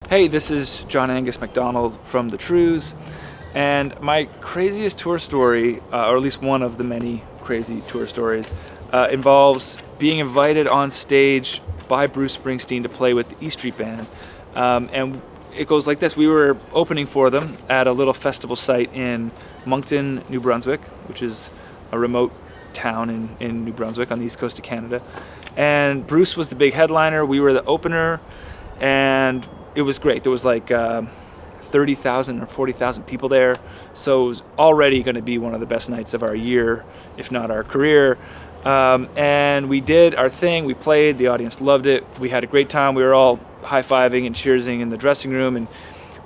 Hey, this is John-Angus MacDonald from the Trews, and my craziest tour story, or at least one of the many crazy tour stories, involves being invited on stage by Bruce Springsteen to play with the E Street Band. And it goes like this. We were opening for them at a little festival site in Moncton, New Brunswick, which is a remote town in New Brunswick on the east coast of Canada. And Bruce was the big headliner. We were the opener, and it was great. There was like 30,000 or 40,000 people there. So it was already going to be one of the best nights of our year, if not our career. And we did our thing. We played. The audience loved it. We had a great time. We were all high-fiving and cheersing in the dressing room. And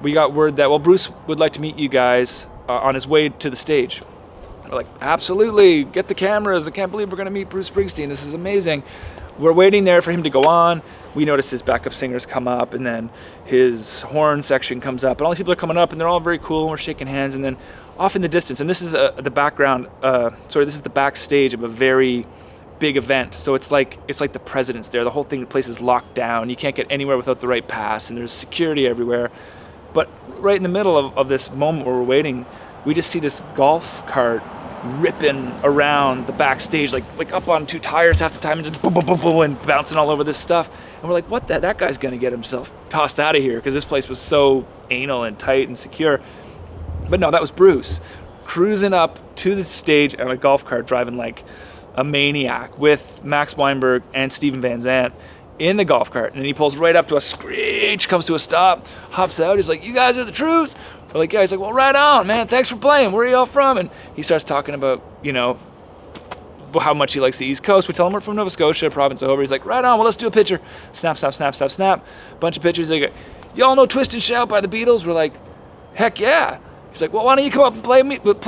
we got word that, well, Bruce would like to meet you guys on his way to the stage. We're like, absolutely. Get the cameras. I can't believe we're going to meet Bruce Springsteen. This is amazing. We're waiting there for him to go on. We noticed his backup singers come up, and then his horn section comes up, and all these people are coming up, and they're all very cool, and we're shaking hands, and then off in the distance, and this is the background, this is the backstage of a very big event, so it's like the president's there. The whole thing, the place is locked down. You can't get anywhere without the right pass, and there's security everywhere. But right in the middle of this moment where we're waiting, we just see this golf cart ripping around the backstage, like up on two tires half the time, and just boom, boom, boom, boom, and bouncing all over this stuff. And we're like, what that guy's gonna get himself tossed out of here, because this place was so anal and tight and secure. But no, that was Bruce cruising up to the stage on a golf cart, driving like a maniac with Max Weinberg and Steven Van Zandt in the golf cart. And he pulls right up to us, screech, comes to a stop, hops out. He's like, you guys are the Trews? We're like, yeah. He's like, well, right on, man. Thanks for playing. Where are y'all from? And he starts talking about, how much he likes the East Coast. We tell him we're from Nova Scotia, province over. He's like, right on. Well, let's do a picture. Snap, snap, snap, snap, snap. Bunch of pictures. Like, y'all know Twist and Shout by the Beatles? We're like, heck yeah. He's like, well, why don't you come up and play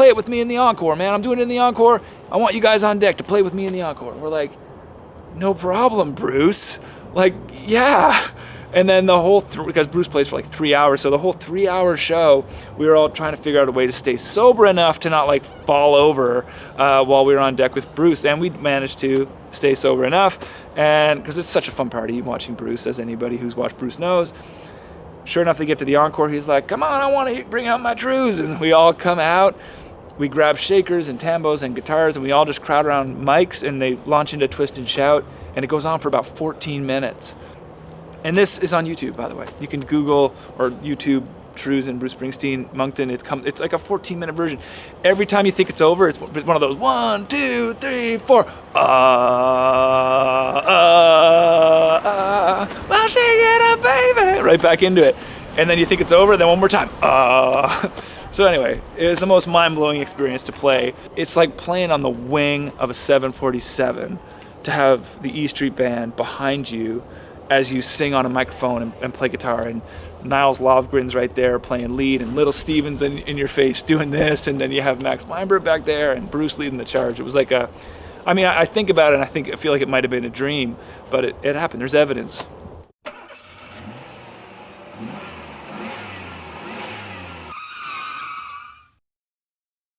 it with me in the encore, man? I'm doing it in the encore. I want you guys on deck to play with me in the encore. We're like, no problem, Bruce. Like, yeah. And then the whole, because Bruce plays for like 3 hours, so the whole 3-hour show, we were all trying to figure out a way to stay sober enough to not like fall over while we were on deck with Bruce. And we managed to stay sober enough, and because it's such a fun party watching Bruce, as anybody who's watched Bruce knows. Sure enough, they get to the encore. He's like, come on, I want to bring out my Trews. And we all come out. We grab shakers and tambos and guitars, and we all just crowd around mics, and they launch into Twist and Shout, and it goes on for about 14 minutes. And this is on YouTube, by the way. You can Google or YouTube Trews and Bruce Springsteen, Moncton. It's like a 14-minute version. Every time you think it's over, it's one of those 1, 2, 3, 4. Well, shake it up, baby. Right back into it. And then you think it's over, then one more time. So anyway, it was the most mind-blowing experience to play. It's like playing on the wing of a 747 to have the E Street Band behind you as you sing on a microphone and play guitar, and Niles Lovgren's right there playing lead, and Little Steven's in your face doing this, and then you have Max Weinberg back there and Bruce leading the charge. It was like I think about it, and I feel like it might have been a dream, but it happened. There's evidence